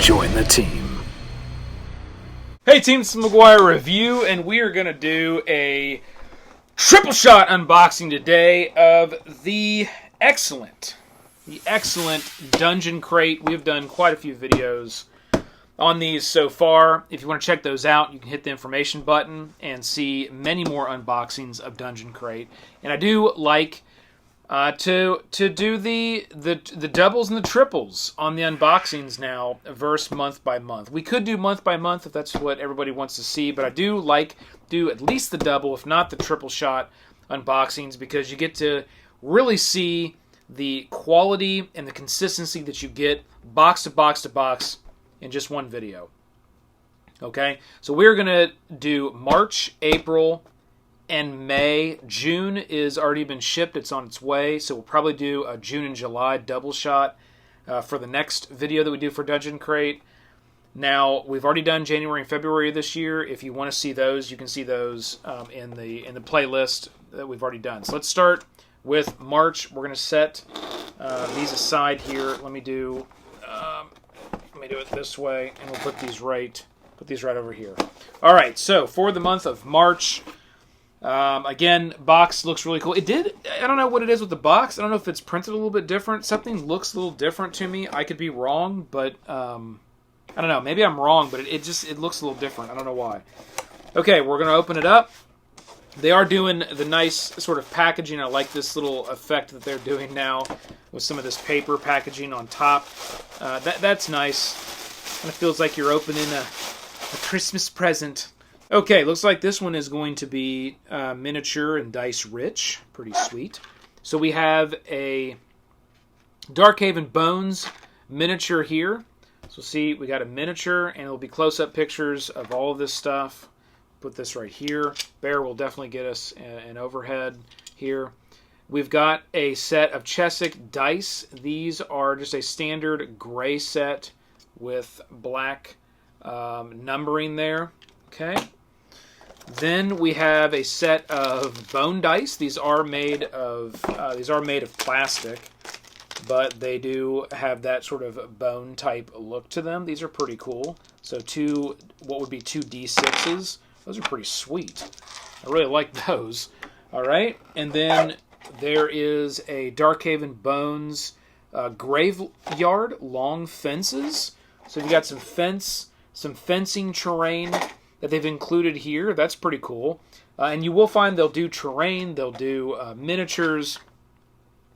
Join the team. Hey team, it's McGuire Review, and we are going to do a triple shot unboxing today of the excellent Dungeon Crate. We've done quite a few videos on these so far. If you want to check those out, you can hit the information button and see many more unboxings of Dungeon Crate. And I do like to do the doubles and the triples on the unboxings now, versus month by month. We could do month by month if that's what everybody wants to see, but I do like do at least the double, if not the triple shot unboxings, because you get to really see the quality and the consistency that you get box to box to box in just one video. Okay, so we're gonna do March, April, and May. June is already been shipped, it's on its way, so we'll probably do a June and July double shot for the next video that we do for Dungeon Crate. Now, we've already done January and February this year. If you want to see those, you can see those in the playlist that we've already done. So let's start with March. We're going to set these aside here. Let me do it this way, and we'll put these right over here. All right, so for the month of March, again, box looks really cool. I don't know what it is with the box. I don't know if it's printed a little bit different. Something looks a little different to me. I could be wrong, but I don't know. Maybe I'm wrong, but it looks a little different. I don't know why. Okay, we're going to open it up. They are doing the nice sort of packaging. I like this little effect that they're doing now with some of this paper packaging on top. That's nice. Kind of feels like you're opening a Christmas present. Okay, looks like this one is going to be miniature and dice rich. Pretty sweet. So we have a Darkhaven Bones miniature here. So see, we got a miniature, and it'll be close-up pictures of all of this stuff. Put this right here. Bear will definitely get us an overhead here. We've got a set of Chesic dice. These are just a standard gray set with black numbering there. Okay. Then we have a set of bone dice. These are made of plastic, but they do have that sort of bone type look to them. These are pretty cool. So what would be two D6s. Those are pretty sweet. I really like those. All right, and then there is a Darkhaven Bones Graveyard Long Fences. So you got some fencing terrain that they've included here. That's pretty cool. And you will find they'll do terrain, they'll do miniatures,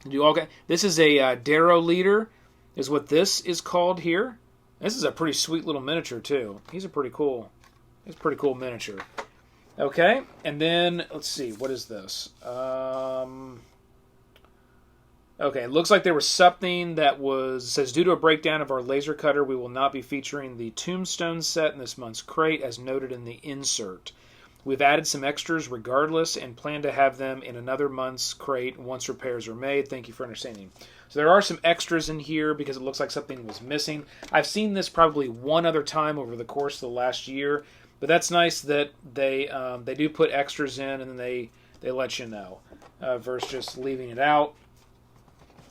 they'll do all kinds. This is a Darrow Leader, is what this is called here. This is a pretty sweet little miniature too. He's a pretty cool miniature. Okay, and then let's see, what is this? Okay, it looks like there was something that says, due to a breakdown of our laser cutter, we will not be featuring the Tombstone set in this month's crate, as noted in the insert. We've added some extras regardless and plan to have them in another month's crate once repairs are made. Thank you for understanding. So there are some extras in here because it looks like something was missing. I've seen this probably one other time over the course of the last year, but that's nice that they do put extras in and then they let you know versus just leaving it out.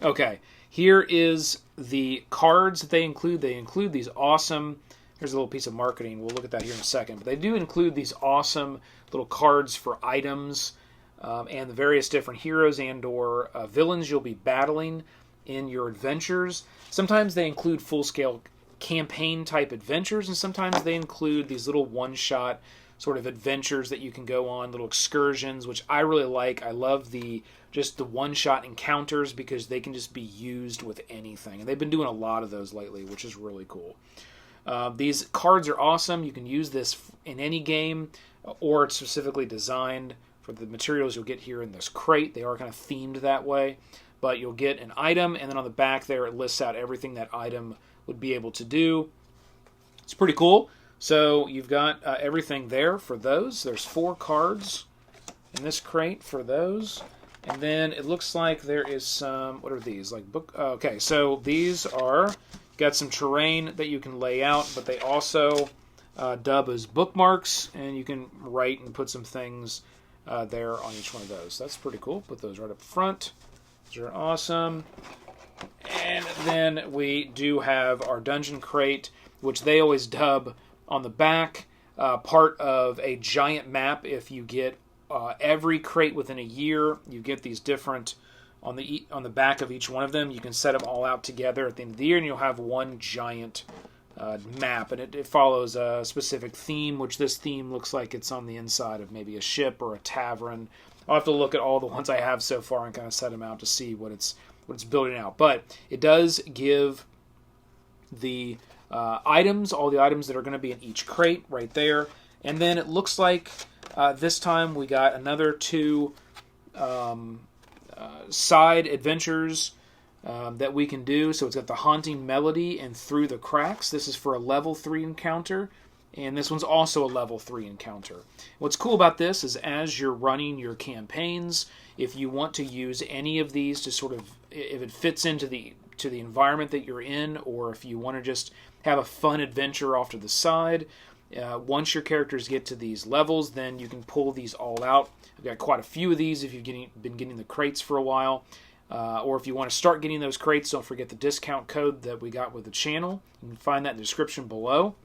Okay, here is the cards that they include. They include these awesome, here's a little piece of marketing. We'll look at that here in a second. But they do include these awesome little cards for items and the various different heroes and or villains you'll be battling in your adventures. Sometimes they include full-scale campaign-type adventures, and sometimes they include these little one-shot sort of adventures that you can go on, little excursions, which I really like. I love just the one-shot encounters because they can just be used with anything. And they've been doing a lot of those lately, which is really cool. These cards are awesome. You can use this in any game, or it's specifically designed for the materials you'll get here in this crate. They are kind of themed that way. But you'll get an item, and then on the back there it lists out everything that item would be able to do. It's pretty cool. So you've got everything there for those. There's 4 cards in this crate for those. And then it looks like there is some, what are these? Like book. Okay, so these are, got some terrain that you can lay out, but they also dub as bookmarks, and you can write and put some things there on each one of those. That's pretty cool. Put those right up front. Those are awesome. And And then we do have our dungeon crate, which they always dub on the back, part of a giant map. If you get every crate within a year, you get these different, on the back of each one of them, you can set them all out together at the end of the year, and you'll have one giant map, and it follows a specific theme, which this theme looks like it's on the inside of maybe a ship or a tavern. I'll have to look at all the ones I have so far and kind of set them out to see what it's building out. But it does give the items, all the items that are going to be in each crate right there. And then it looks like this time we got another 2 side adventures that we can do. So it's got the Haunting Melody and Through the Cracks. This is for a level 3 encounter. And this one's also a level 3 encounter. What's cool about this is as you're running your campaigns, if you want to use any of these to sort of, if it fits into the environment that you're in, or if you want to just have a fun adventure off to the side, once your characters get to these levels, then you can pull these all out. I've got quite a few of these if you've been getting the crates for a while. Or if you want to start getting those crates, don't forget the discount code that we got with the channel. You can find that in the description below.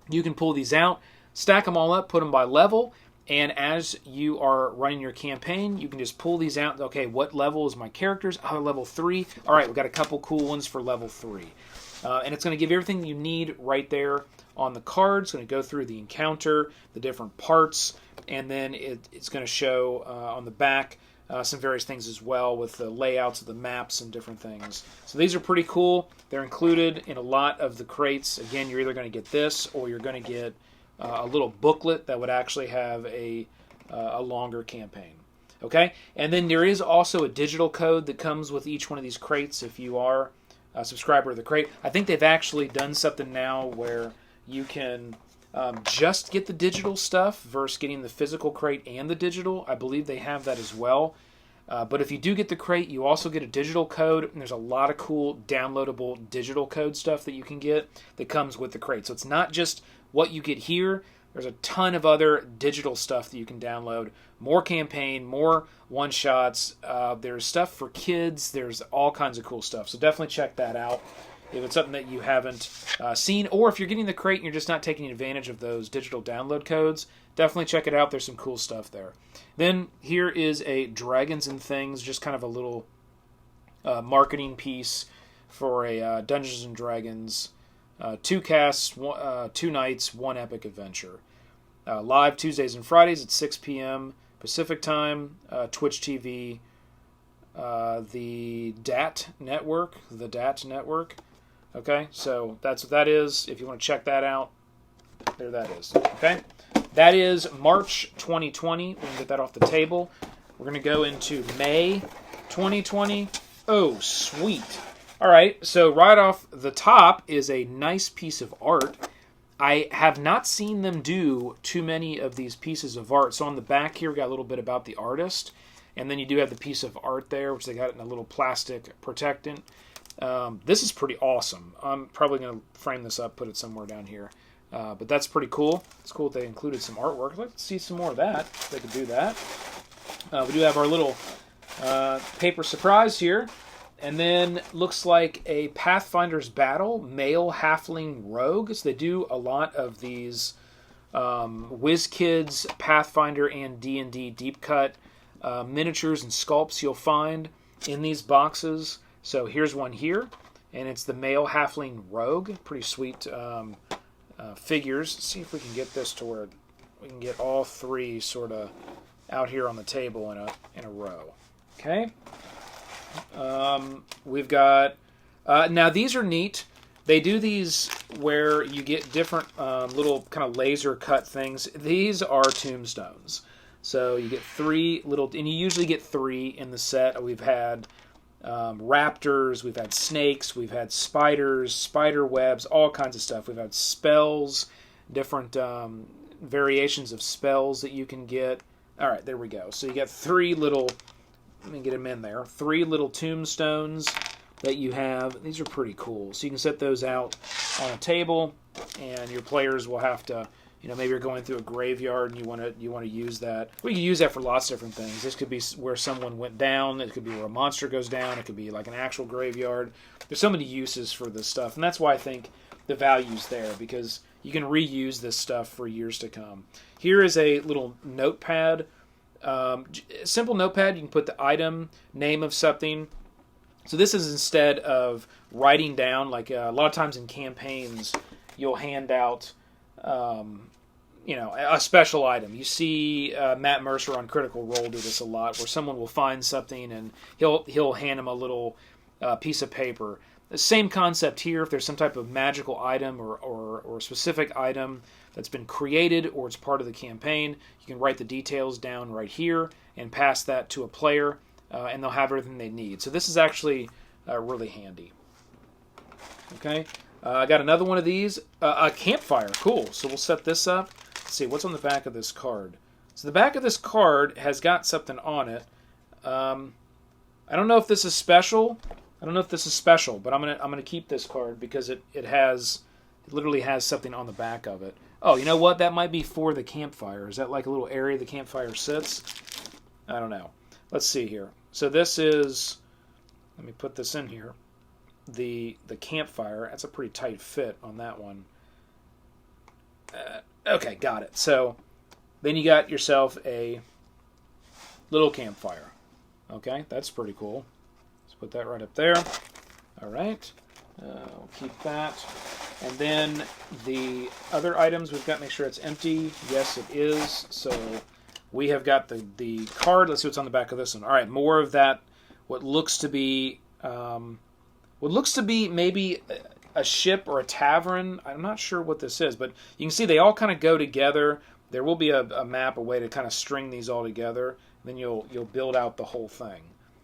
You can pull these out, stack them all up, put them by level, and as you are running your campaign, you can just pull these out. Okay, what level is my characters? Oh, level 3. All right, we've got a couple cool ones for level 3. And it's going to give you everything you need right there on the card. It's going to go through the encounter, the different parts, and then it's going to show on the back some various things as well with the layouts of the maps and different things. So these are pretty cool. They're included in a lot of the crates. Again, you're either going to get this or you're going to get a little booklet that would actually have a longer campaign. Okay? And then there is also a digital code that comes with each one of these crates if you are a subscriber of the crate. I think they've actually done something now where you can just get the digital stuff versus getting the physical crate and the digital. I believe they have that as well. But if you do get the crate, you also get a digital code, and there's a lot of cool downloadable digital code stuff that you can get that comes with the crate. So it's not just what you get here. There's a ton of other digital stuff that you can download. More campaign, more one-shots. There's stuff for kids. There's all kinds of cool stuff. So definitely check that out if it's something that you haven't seen, or if you're getting the crate and you're just not taking advantage of those digital download codes, definitely check it out. There's some cool stuff there. Then here is a Dragons and Things, just kind of a little marketing piece for a Dungeons and Dragons 2 casts, 2 nights, 1 epic adventure. Live Tuesdays and Fridays at 6 p.m. Pacific Time, Twitch TV, the DAT Network. Okay, so that's what that is. If you want to check that out, there that is. Okay, that is March 2020. We can get that off the table. We're going to go into May 2020. Oh, sweet. All right, so right off the top is a nice piece of art. I have not seen them do too many of these pieces of art. So on the back here, we got a little bit about the artist. And then you do have the piece of art there, which they got in a little plastic protectant. This is pretty awesome. I'm probably going to frame this up, put it somewhere down here. But that's pretty cool. It's cool that they included some artwork. I'd like to see some more of that, if they could do that. We do have our little paper surprise here. And then looks like a Pathfinder's Battle male halfling rogue. So they do a lot of these WizKids, Pathfinder, and D&D deep cut miniatures and sculpts you'll find in these boxes. So here's one here, and it's the male halfling rogue. Pretty sweet figures. Let's see if we can get this to where we can get all 3 sort of out here on the table in a row. Okay. We've got now these are neat. They do these where you get different little kind of laser cut things. These are tombstones. So you get 3 little, and you usually get 3 in the set. We've had raptors, we've had snakes, we've had spiders, spider webs, all kinds of stuff. We've had spells, different variations of spells that you can get. All right, there we go. So you got 3 little, let me get them in there, 3 little tombstones that you have. These are pretty cool. So you can set those out on a table, and your players will have to You know, maybe you're going through a graveyard and you want to use that. Well, you can use that for lots of different things. This could be where someone went down. It could be where a monster goes down. It could be like an actual graveyard. There's so many uses for this stuff, and that's why I think the value's there, because you can reuse this stuff for years to come. Here is a little notepad. Simple notepad. You can put the item, name of something. So this is instead of writing down, like a lot of times in campaigns, you'll hand out a special item. You see Matt Mercer on Critical Role do this a lot, where someone will find something and he'll hand them a little piece of paper. The same concept here. If there's some type of magical item or specific item that's been created or it's part of the campaign, you can write the details down right here and pass that to a player, and they'll have everything they need. So this is actually really handy. Okay. I got another one of these. A campfire. Cool. So we'll set this up. Let's see, what's on the back of this card? So the back of this card has got something on it. I don't know if this is special. But I'm gonna keep this card because it literally has something on the back of it. Oh, you know what? That might be for the campfire. Is that like a little area the campfire sits? I don't know. Let's see here. So this is, let me put this in here. The campfire. That's a pretty tight fit on that one. Okay, got it. So then you got yourself a little campfire. Okay, that's pretty cool. Let's put that right up there. All right, we'll keep that. And then the other items, we've got to make sure it's empty. Yes, it is. So we have got the card. Let's see what's on the back of this one. All right, more of that. What looks to be maybe a ship or a tavern. I'm not sure what this is, but you can see they all kind of go together. There will be a map, a way to kind of string these all together. Then you'll build out the whole thing.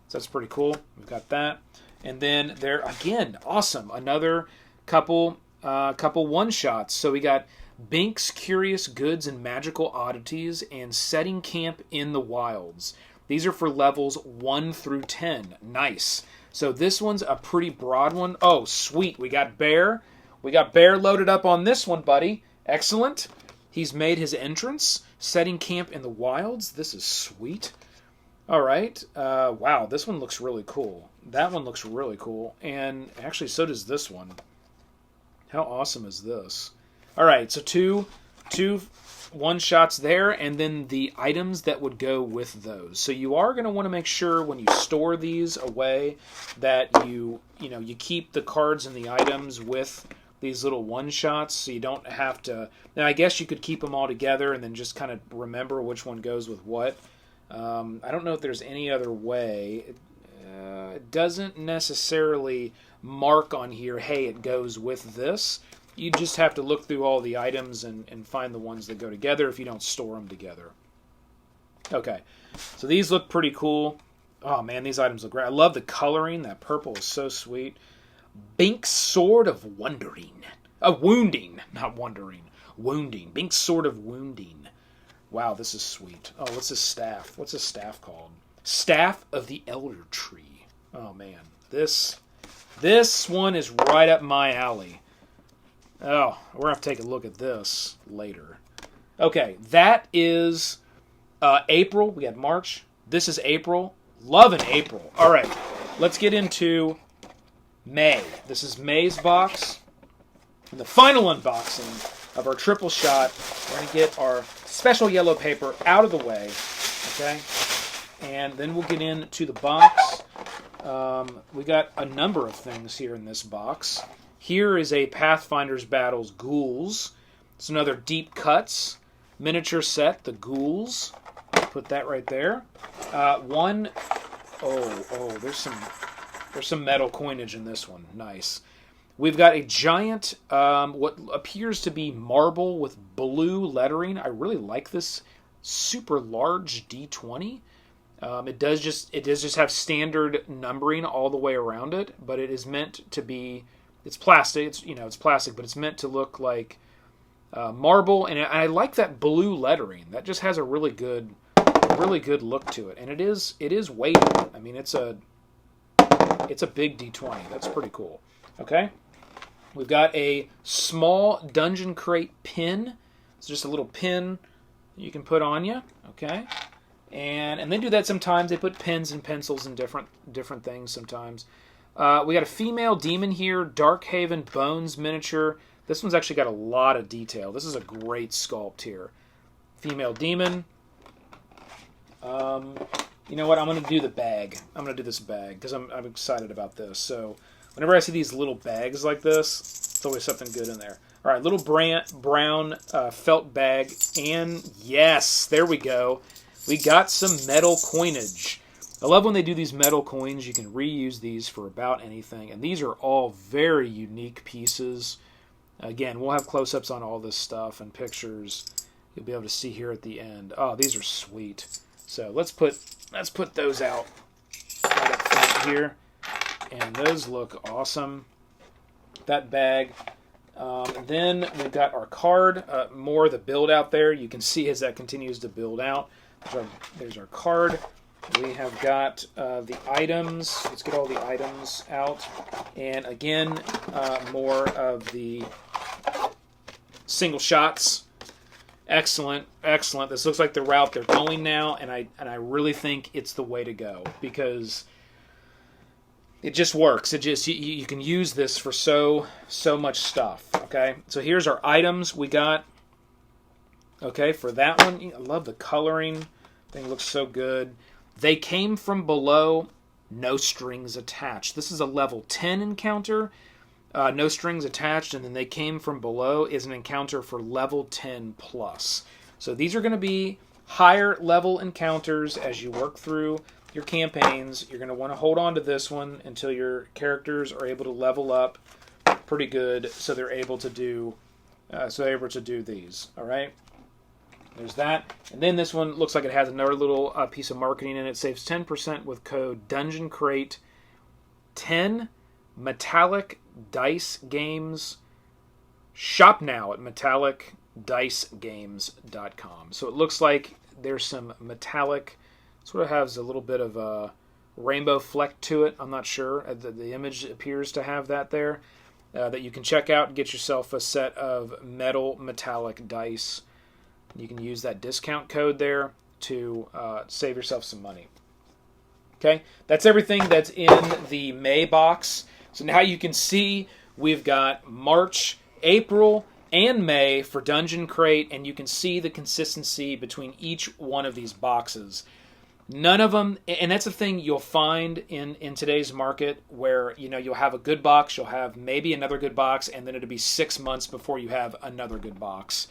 So that's pretty cool. We've got that. And then there, again, awesome. Another couple one-shots. So we got Bink's Curious Goods and Magical Oddities and Setting Camp in the Wilds. These are for levels 1 through 10. Nice. So this one's a pretty broad one. Oh, sweet. We got Bear. We got Bear loaded up on this one, buddy. Excellent. He's made his entrance. Setting Camp in the Wilds. This is sweet. All right. Wow, this one looks really cool. That one looks really cool. And actually, so does this one. How awesome is this? All right, so two one-shots there, and then the items that would go with those. So you are going to want to make sure when you store these away that you keep the cards and the items with these little one-shots, so you don't have to. Now, I guess you could keep them all together and then just kind of remember which one goes with what. I don't know if there's any other way. It doesn't necessarily mark on here, hey, it goes with this. You just have to look through all the items and find the ones that go together if you don't store them together. Okay, so these look pretty cool. Oh man, these items look great. I love the coloring. That purple is so sweet. Bink's Sword of Wondering. Wounding, not wondering. Wounding. Bink's Sword of Wounding. Wow, this is sweet. Oh, what's this staff? What's this staff called? Staff of the Elder Tree. Oh man, this one is right up my alley. Oh, we're going to have to take a look at this later. Okay, that is April. We had March. This is April. Loving April. All right, let's get into May. This is May's box. And the final unboxing of our triple shot. We're going to get our special yellow paper out of the way. Okay? And then we'll get into the box. We got a number of things here in this box. Here is a Pathfinder's Battles Ghouls. It's another Deep Cuts miniature set, the Ghouls. Put that right there. There's some metal coinage in this one. Nice. We've got a giant, what appears to be marble with blue lettering. I really like this super large D20. It does just have standard numbering all the way around it, but it is meant to be. It's plastic. It's plastic, but it's meant to look like marble, and I like that blue lettering. That just has a really good look to it, and it is weighted. I mean, it's a big D20. That's pretty cool. Okay, we've got a small dungeon crate pin. It's just a little pin you can put on you, okay? And they do that sometimes. They put pens and pencils and different things sometimes. We got a female demon here, Darkhaven Bones miniature. This one's actually got a lot of detail. This is a great sculpt here. Female demon. You know what? I'm going to do the bag. I'm going to do this bag because I'm excited about this. So whenever I see these little bags like this, it's always something good in there. All right, little brown felt bag. And yes, there we go. We got some metal coinage. I love when they do these metal coins. You can reuse these for about anything. And these are all very unique pieces. Again, we'll have close-ups on all this stuff and pictures. You'll be able to see here at the end. Oh, these are sweet. So let's put those out right up front here. And those look awesome. That bag. Then we've got our card. More of the build out there. You can see as that continues to build out. There's our card. We have got the items. Let's get all the items out. And again, more of the single shots. Excellent, excellent. This looks like the route they're going now, and I really think it's the way to go because it just works. It just you can use this for so much stuff. Okay, so here's our items we got. Okay, for that one, I love the coloring. Thing looks so good. They came from below, no strings attached. This is a level 10 encounter, no strings attached, and then they came from below is an encounter for level 10 plus. So these are going to be higher level encounters as you work through your campaigns. You're going to want to hold on to this one until your characters are able to level up pretty good, so they're able to do these. All right. There's that. And then this one looks like it has another little piece of marketing in it. It saves 10% with code Dungeon Crate 10 Metallic Dice Games. Shop now at metallicdicegames.com. So it looks like there's some metallic, sort of has a little bit of a rainbow fleck to it. I'm not sure. The image appears to have that there. That you can check out and get yourself a set of metal metallic dice. You can use that discount code there to save yourself some money. Okay, that's everything that's in the May box. So now you can see we've got March, April, and May for Dungeon Crate, and you can see the consistency between each one of these boxes. None of them, and that's the thing you'll find in today's market where, you know, you'll have a good box, you'll have maybe another good box, and then it'll be 6 months before you have another good box.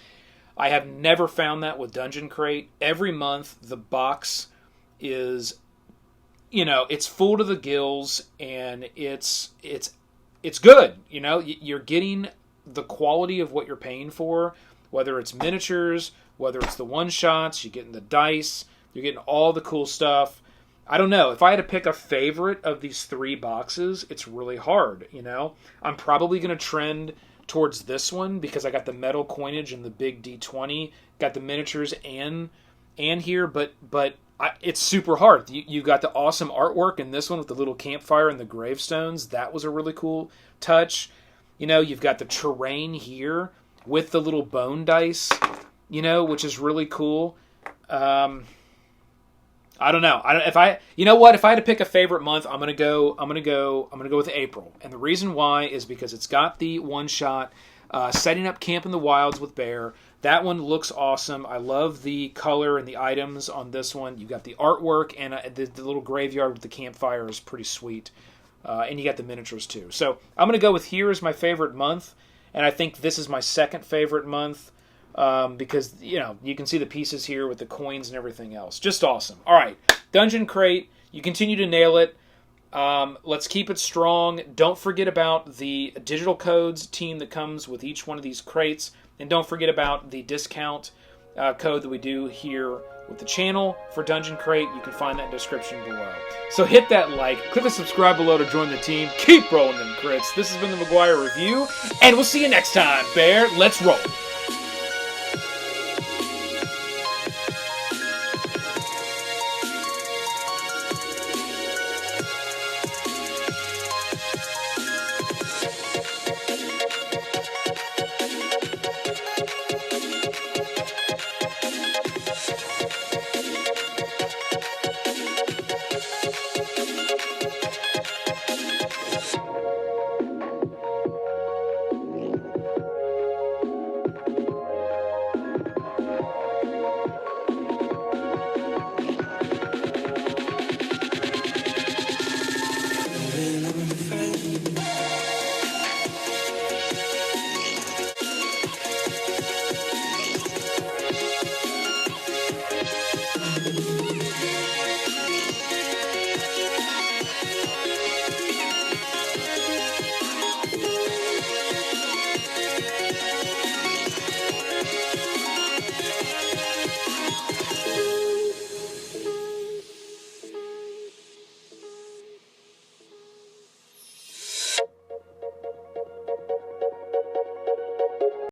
I have never found that with Dungeon Crate. Every month, the box is, you know, it's full to the gills, and it's good. You know, you're getting the quality of what you're paying for, whether it's miniatures, whether it's the one-shots, you're getting the dice, you're getting all the cool stuff. I don't know. If I had to pick a favorite of these 3 boxes, it's really hard, you know. I'm probably going to trend towards this one because I got the metal coinage and the big D20, got the miniatures and here, but it's super hard. You got the awesome artwork in this one with the little campfire and the gravestones. That was a really cool touch. You know, you've got the terrain here with the little bone dice, you know, which is really cool. I don't know. If I had to pick a favorite month, I'm gonna go with April. And the reason why is because it's got the one shot, setting up camp in the wilds with Bear. That one looks awesome. I love the color and the items on this one. You got the artwork and the little graveyard with the campfire is pretty sweet. And you got the miniatures too. So I'm gonna go with here as my favorite month, and I think this is my second favorite month. Because, you know, you can see the pieces here with the coins and everything else. Just awesome. All right, Dungeon Crate, you continue to nail it. Let's keep it strong. Don't forget about the digital codes team that comes with each one of these crates. And don't forget about the discount code that we do here with the channel for Dungeon Crate. You can find that in the description below. So hit that like, click the subscribe below to join the team. Keep rolling them crits. This has been the McGuire Review, and we'll see you next time, Bear. Let's roll.